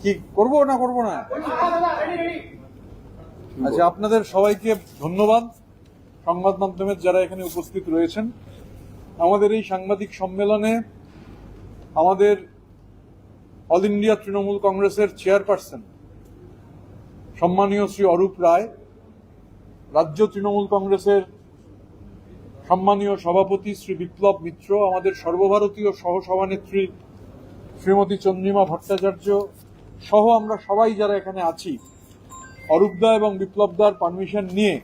কি করবো না করবো না? আচ্ছা, আপনাদের সবাইকে ধন্যবাদ। সংবাদ মাধ্যমের যারা এখানে উপস্থিত রয়েছেন, আমাদের এই সাংবাদিক সম্মেলনে আমাদের অল ইন্ডিয়া তৃণমূল কংগ্রেসের চেয়ারপারসন সম্মানীয় শ্রী অরূপ রায়, রাজ্য তৃণমূল কংগ্রেসের সম্মানীয় সভাপতি শ্রী বিপ্লব মিত্র, আমাদের সর্বভারতীয় সহসভানেত্রী শ্রীমতী চন্দ্রিমা ভট্টাচার্য সহ আমরা সবাই যারা এখানে আছি, অরূপদা এবং বিপ্লবদার পারমিশন নিয়ে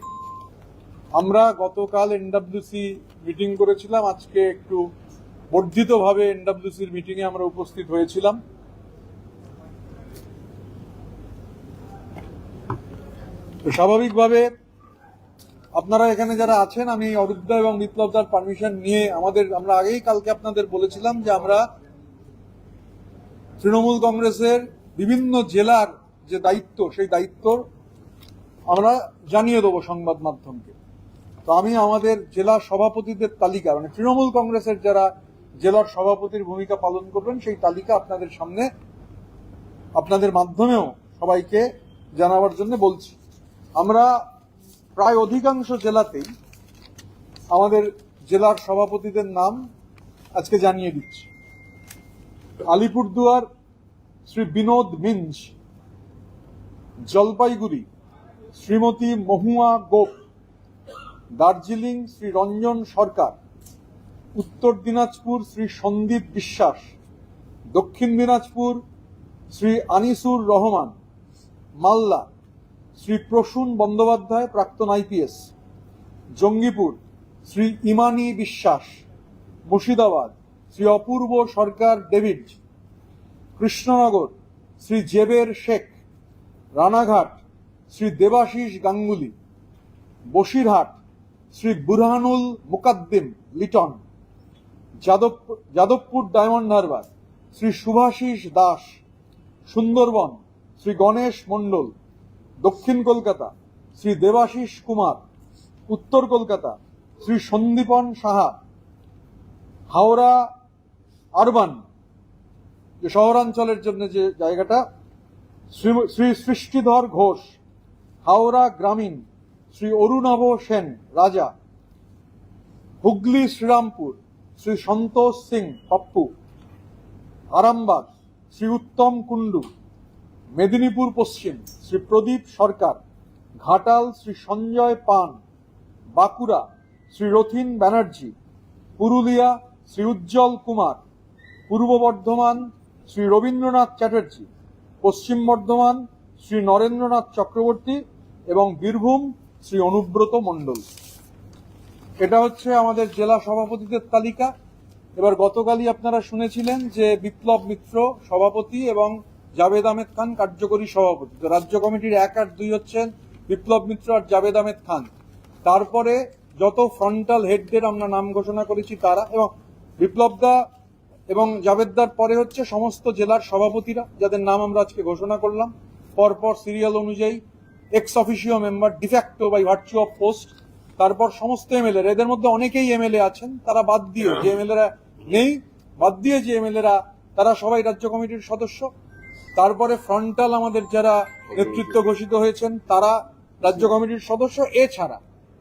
আমরা গতকাল এনডব্লিউসি মিটিং করেছিলাম। আজকে একটু বর্ধিতভাবে এনডব্লিউসির মিটিংয়ে আমরা উপস্থিত হয়েছিলাম। তো স্বাভাবিকভাবে আপনারা এখানে যারা আছেন, আমি অরূপদা এবং বিপ্লবদার পারমিশন নিয়ে আমরা আগেই কালকে আপনাদের বলেছিলাম যে আমরা তৃণমূল কংগ্রেসের বিভিন্ন জেলার যে দায়িত্ব, সেই দায়িত্ব আমরা জানিয়ে দেবো সংবাদ মাধ্যমকে। তো আমি আমাদের জেলা সভাপতিদের তালিকা, মানে তৃণমূল কংগ্রেসের যারা জেলার সভাপতির ভূমিকা পালন করবেন, সেই তালিকা আপনাদের সামনে আপনাদের মাধ্যমেও সবাইকে জানাবার জন্য বলছি। আমরা প্রায় অধিকাংশ জেলাতেই আমাদের জেলার সভাপতিদের নাম আজকে জানিয়ে দিচ্ছি। আলিপুরদুয়ার শ্রী বিনোদ মিঞ্জ, জলপাইগুড়ি শ্রীমতী মহুয়া গোপ, দার্জিলিং শ্রী রঞ্জন সরকার, উত্তর দিনাজপুর শ্রী সন্দীপ বিশ্বাস, দক্ষিণ দিনাজপুর শ্রী আনিসুর রহমান, মালদা শ্রী প্রসূন বন্দ্যোপাধ্যায়, প্রাক্তন আইপিএস, জঙ্গিপুর শ্রী ইমানি বিশ্বাস, মুর্শিদাবাদ শ্রী অপূর্ব সরকার ডেভিড, কৃষ্ণনগর শ্রী জেবের শেখ, রানাঘাট শ্রী দেবাশিস গাঙ্গুলি, বসিরহাট শ্রী বুরহানুল মুকাদ্দিম লিটন, যাদবপুর ডায়মন্ড হারবার শ্রী শুভাশিস দাস, সুন্দরবন শ্রী গণেশ মণ্ডল, দক্ষিণ কলকাতা শ্রী দেবাশিস কুমার, উত্তর কলকাতা শ্রী সন্দীপন সাহা, হাওড়া আরবান যে শহরাঞ্চলের জন্য যে জায়গাটা শ্রী সৃষ্টিধর ঘোষ, হাওড়া গ্রামীণ শ্রী অরুণাভ সেন রাজা, হুগলি শ্রীরামপুর শ্রী সন্তোষ সিং পাপ্পু, আরামবাগ শ্রী উত্তম কুন্ডু, মেদিনীপুর পশ্চিম শ্রী প্রদীপ সরকার, ঘাটাল শ্রী সঞ্জয় পান, বাঁকুড়া শ্রী রথিন ব্যানার্জি, পুরুলিয়া শ্রী উজ্জ্বল কুমার, পূর্ব বর্ধমান শ্রী রবীন্দ্রনাথ চ্যাটার্জি, পশ্চিম বর্ধমান শ্রী নরেন্দ্রনাথ চক্রবর্তী এবং বীরভূম শ্রী অনুব্রত মণ্ডল। এটা হচ্ছে আমাদের জেলা সভাপতিদের তালিকা। এবার গতকালই আপনারা শুনেছিলেন যে বিপ্লব মিত্র সভাপতি এবং জাভেদ আহমেদ খান কার্যকরী সভাপতি। তো রাজ্য কমিটির 1 আর 2 হচ্ছেন বিপ্লব মিত্র আর জাভেদ আহমেদ খান। তারপরে যত ফ্রন্টাল হেডদের আমরা নাম ঘোষণা করেছি তারা, এবং বিপ্লবদা এবং জাভেদদার পরে হচ্ছে সমস্ত জেলার সভাপতিরা, যাদের নাম আমরা আজকে ঘোষণা করলাম পরপর সিরিয়াল অনুযায়ী, ex officio member, de facto by virtue of post, তারপর সমস্ত এমএলএ, এদের মধ্যে অনেকেই এমএলএ আছেন, তারা বাদ দিয়ে যে এমএলএরা নেই, বাদ দিয়ে যে এমএলএরা তারা সবাই রাজ্য কমিটির সদস্য। তারপরে ফ্রন্টাল আমাদের যারা নেতৃত্ব ঘোষিত হয়েছেন তারা রাজ্য কমিটির সদস্য। এছাড়া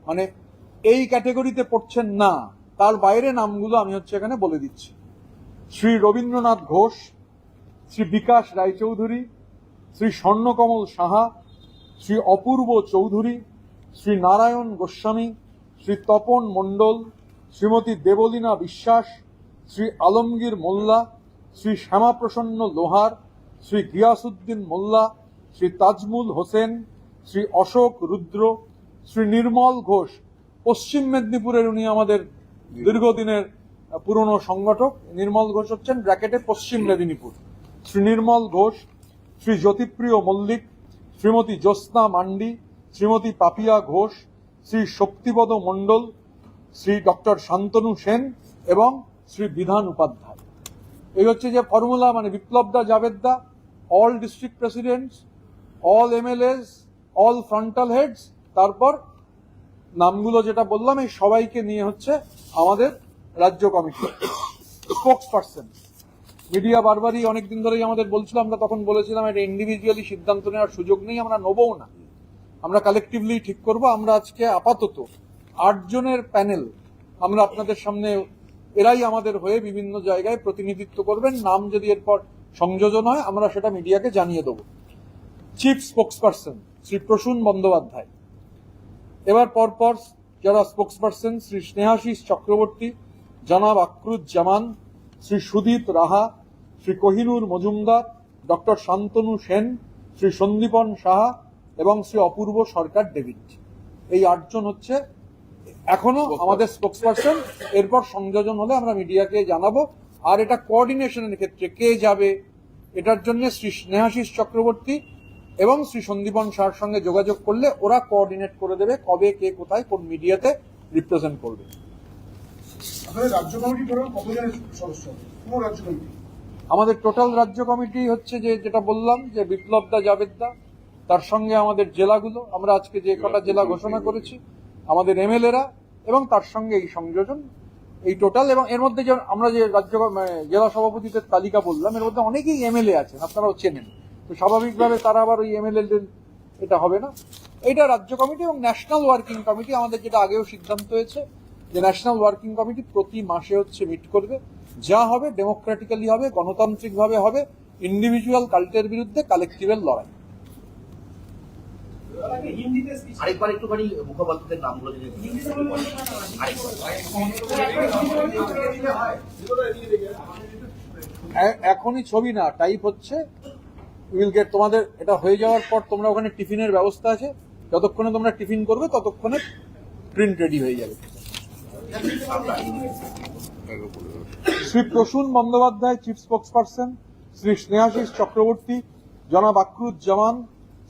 মানে এই ক্যাটেগরিতে পড়ছেন না, তার বাইরে নামগুলো আমি এখানে বলে দিচ্ছি। শ্রী রবীন্দ্রনাথ ঘোষ, শ্রী বিকাশ রায়চৌধুরী, শ্রী স্বর্ণকমল সাহা, শ্রী অপূর্ব চৌধুরী, শ্রী নারায়ণ গোস্বামী, শ্রী তপন মণ্ডল, শ্রীমতী দেবলীনা বিশ্বাস, শ্রী আলমগীর মোল্লা, শ্রী শ্যামাপ্রসন্ন লোহার, শ্রী গিয়াসউদ্দিন মোল্লা, শ্রী তাজমুল হোসেন, শ্রী অশোক রুদ্র, শ্রী নির্মল ঘোষ। পশ্চিম মেদিনীপুরের উনি আমাদের দীর্ঘদিনের পুরনো সংগঠক। নির্মল ঘোষ হচ্ছেন ব্র্যাকেটে পশ্চিম মেদিনীপুর। শ্রী নির্মল ঘোষ, শ্রী জ্যোতিপ্রিয় মল্লিক, শ্রীমতী জ্যোৎস্না মান্ডি, শ্রীমতী পাপিয়া ঘোষ, শ্রী শক্তিপদ মণ্ডল, শ্রী ডক্টর শান্তনু সেন এবং শ্রী বিধান উপাধ্যায়। এই হচ্ছে যে ফর্মুলা, মানে বিপ্লবদা, জাভেদদা, all district presidents, all MLAs, all frontal heads, তারপর নামগুলো যেটা বললাম এই সবাইকে নিয়ে হচ্ছে আমাদের রাজ্য কমিটি স্পোক্স পার্সন। মিডিয়া বারবারই অনেকদিন ধরেই আমাদের বলছিল, আমরা তখন বলেছিলাম এটা ইন্ডিভিজুয়ালি সিদ্ধান্ত নেওয়ার সুযোগ নেই, আমরা নেবও না, আমরা কালেকটিভলি ঠিক করব। আমরা আজকে আপাতত 8 জনের প্যানেল আমরা আপনাদের সামনে, এরাই আমাদের হয়ে বিভিন্ন জায়গায় প্রতিনিধিত্ব করবেন। নাম যদি এরপর সংযোজন হয় আমরা সেটা মিডিয়াকে জানিয়ে দেব। Chief spokes person Shri Prasun Bandyopadhyay. এবার পরপর যারা স্পোক্স পার্সন: শ্রী স্নেহাশিস চক্রবর্তী, জনাব আক্রুজ্জামান, শ্রী সুদীপ রাহা, শ্রী কোহিনুর মজুমদার, ডক্টর শান্তনু সেন, শ্রী সন্দীপন সাহা এবং শ্রী অপূর্ব সরকার ডেভিড। এই 8 জন হচ্ছে এখনো আমাদের স্পোক্স পার্সন। এরপর সংযোজন হলে আমরা মিডিয়াকে জানাবো। আর এটা কোঅর্ডিনেশনের ক্ষেত্রে কে যাবে, এটার জন্য শ্রী স্নেহাশিস চক্রবর্তী এবং শ্রী সন্দীপন সাহার সঙ্গে যোগাযোগ করলে ওরা কোঅর্ডিনেট করে দেবে কবে কে কোথায় কোন মিডিয়াতে রিপ্রেজেন্ট করবে। রাজ্য কমিটি টোটাল কতজনের সদস্য? কোন রাজ্য কমিটি? আমাদের টোটাল রাজ্য কমিটি হচ্ছে যেটা বললাম, যে বিপ্লব দা, জাভেদ দা, তার সঙ্গে আমাদের জেলাগুলো, আমরা আজকে যে কটা জেলা ঘোষণা করেছি, আমাদের এমএলএরা এবং তার সঙ্গে এই সংযোজন, এই টোটাল। এবং এর মধ্যে যে আমরা যে রাজ্য জেলা সভাপতিদের তালিকা বললাম, এর মধ্যে অনেকেই এমএলএ আছেন, আপনারাও চেনেন, তো স্বাভাবিকভাবে তারা আবার ওই এমএলএদের এটা হবে না। এটা রাজ্য কমিটি এবং ন্যাশনাল ওয়ার্কিং কমিটি। আমাদের যেটা আগেও সিদ্ধান্ত হয়েছে যে ন্যাশনাল ওয়ার্কিং কমিটি প্রতি মাসে হচ্ছে মিট করবে, যা হবে ডেমোক্রেটিক্যালি হবে, গণতান্ত্রিকভাবে হবে, ইন্ডিভিজুয়াল কাল্টের বিরুদ্ধে কালেকটিভের লড়াই। আরেকবার একটুখানি মুখপাত্রদের নামগুলো যদি এখনই ছবি না, টাইপ হচ্ছে, উইল গেট। তোমাদের এটা হয়ে যাওয়ার পর তোমরা ওখানে টিফিনের ব্যবস্থা আছে, যতক্ষণে তোমরা টিফিন করবে ততক্ষণে প্রিন্ট রেডি হয়ে যাবে। Shri Prasun Bandyopadhyay chief spokes person, Shri Snehashis Chakraborty, জনাব আক্রুজ্জামান,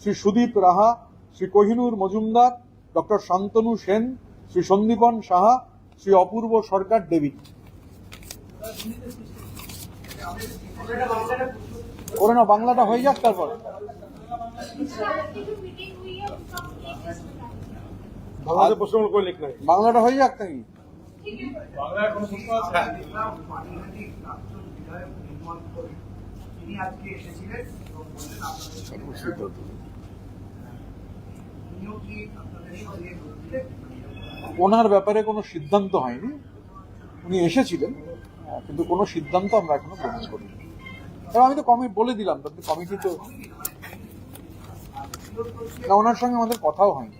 শ্রী সুদীপ রাহা, শ্রী কোহিনুর মজুমদার, ডক্টর শান্তনু সেন, শ্রী সন্দীপন সাহা, শ্রী অপূর্ব সরকার ডেভিড। করে না, বাংলাটা হয়ে যাক তারপর। বাংলাটা হয়ে যাক নাকি? ওনার ব্যাপারে কোনো সিদ্ধান্ত হয়নি, উনি এসেছিলেন, কিন্তু কোনো সিদ্ধান্ত আমরা এখনো গ্রহণ করিনি। এবং আমি তো বলে দিলাম, কমিটি তো না, ওনার সঙ্গে আমাদের কথাও হয়নি।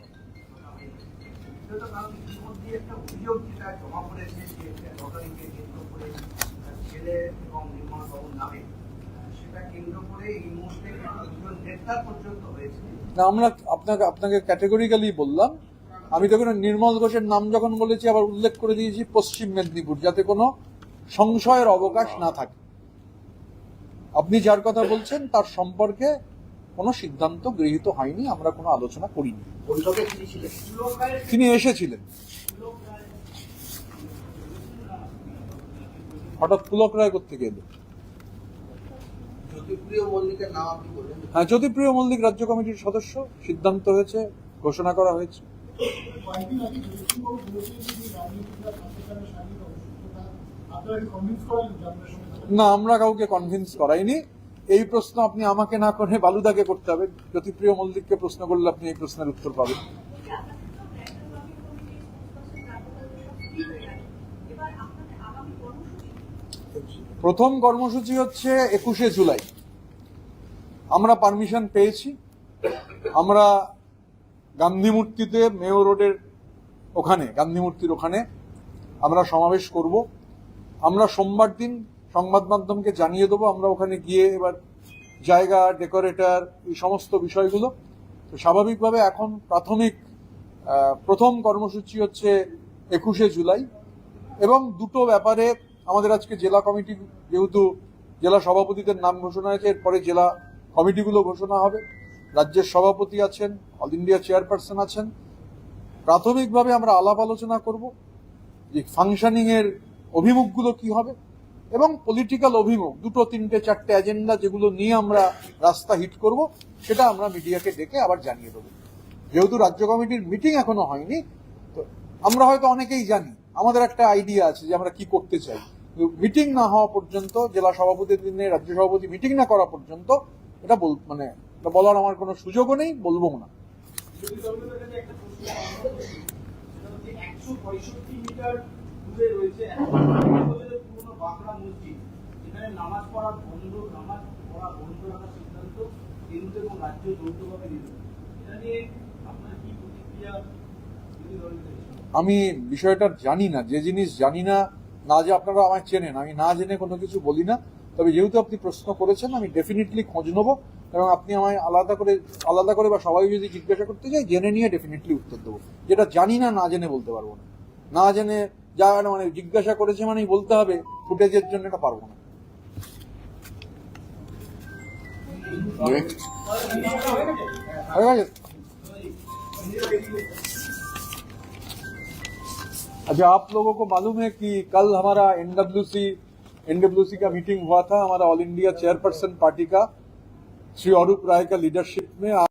না, আমরা আপনাকে ক্যাটেগরিক্যালি বললাম। আমি তখন নির্মল ঘোষের নাম যখন বলেছি আবার উল্লেখ করে দিয়েছি পশ্চিম মেদিনীপুর, যাতে কোনো সংশয়ের অবকাশ না থাকে। আপনি যার কথা বলছেন তার সম্পর্কে কোনো সিদ্ধান্ত গৃহীত হয়নি, আমরা কোনো আলোচনা করিনি। তিনি এসেছিলেন। হঠাৎ পুলক রায় কোত্থেকে এলো? হ্যাঁ, জ্যোতিপ্রিয় মল্লিক রাজ্য কমিটির সদস্য, সিদ্ধান্ত হয়েছে, ঘোষণা করা হয়েছে। না, আমরা কাউকে কনভিন্স করাইনি। এই প্রশ্ন আপনি আমাকে না করে বালুদাকে করতে হবে। জ্যোতিপ্রিয় মল্লিককে প্রশ্ন করলে আপনি এই প্রশ্নের উত্তর পাবেন। প্রথম কর্মসূচি হচ্ছে 21শে জুলাই। আমরা পারমিশন পেয়েছি, আমরা গান্ধী মূর্তিতে, মেয়র রোডের ওখানে, গান্ধী মূর্তির ওখানে আমরা সমাবেশ করব। আমরা সোমবার দিন সংবাদ মাধ্যমকে জানিয়ে দেবো আমরা ওখানে গিয়ে এবার জায়গা, ডেকোরেটর, এই সমস্ত বিষয়গুলো। তো স্বাভাবিকভাবে এখন প্রথম কর্মসূচি হচ্ছে 21শে জুলাই। এবং দুটো ব্যাপারে আমাদের আজকে জেলা কমিটি, যেহেতু জেলা সভাপতিদের নাম ঘোষণা হয়েছে, এরপরে জেলা কমিটিগুলো ঘোষণা হবে। রাজ্যের সভাপতি আছেন, অল ইন্ডিয়া চেয়ারপারসন আছেন। প্রাথমিকভাবে আমরা আলাপ আলোচনা করব যে ফাংশনিং এর অভিমুখগুলো কি হবে এবং পলিটিক্যাল অভিমুখ, 2, 3, 4টে এজেন্ডা যেগুলো নিয়ে আমরা রাস্তা হিট করব, সেটা আমরা মিডিয়াকে ডেকে আবার জানিয়ে দেবো। যেহেতু রাজ্য কমিটির মিটিং এখনো হয়নি, তো আমরা হয়তো অনেকেই জানি, আমাদের একটা আইডিয়া আছে যে আমরা কি করতে চাই। মিটিং না হওয়া পর্যন্ত, জেলা সভাপতির দিনে রাজ্য সভাপতি মিটিং না করা পর্যন্ত এটা মানে এটা বলার আমার কোনো সুযোগও নেই, বলবো না। বিরোধী দলগুলোর কাছে একটা প্রশ্ন সেটা হচ্ছে 165 মিটার দূরে রয়েছে বছরের পুরনো বাঁকড়া মসজিদ, যেখানে নামাজ পড়া বন্ধ রাখার সিদ্ধান্ত কেন্দ্র এবং রাজ্য যৌথভাবে নিল। এটা নিয়ে আপনার কি প্রতিক্রিয়া বিরোধী দলগুলোর? আমি বিষয়টা জানি না, যে জিনিস জানি না, না যে আপনারা আমায় চেনেন, আমি না জেনে কোনো কিছু বলি না। তবে যেহেতু আপনি প্রশ্ন করেছেন, আমি ডেফিনেটলি খোঁজ নেবো, এবং আপনি আমায় আলাদা করে বা সবাই যদি জিজ্ঞাসা করতে চাই, জেনে নিয়ে ডেফিনেটলি উত্তর দেবো। যেটা জানি না, না জেনে বলতে পারবো না। না জেনে যা মানে জিজ্ঞাসা করেছে মানেই বলতে হবে, ফুটেজের জন্য এটা পারবো না। হয়ে গেছে? अच्छा, आप लोगों को मालूम है कि कल हमारा एनडब्ल्यूसी का मीटिंग हुआ था, हमारा ऑल इंडिया चेयरपर्सन पार्टी का श्री अरूप राय का लीडरशिप में।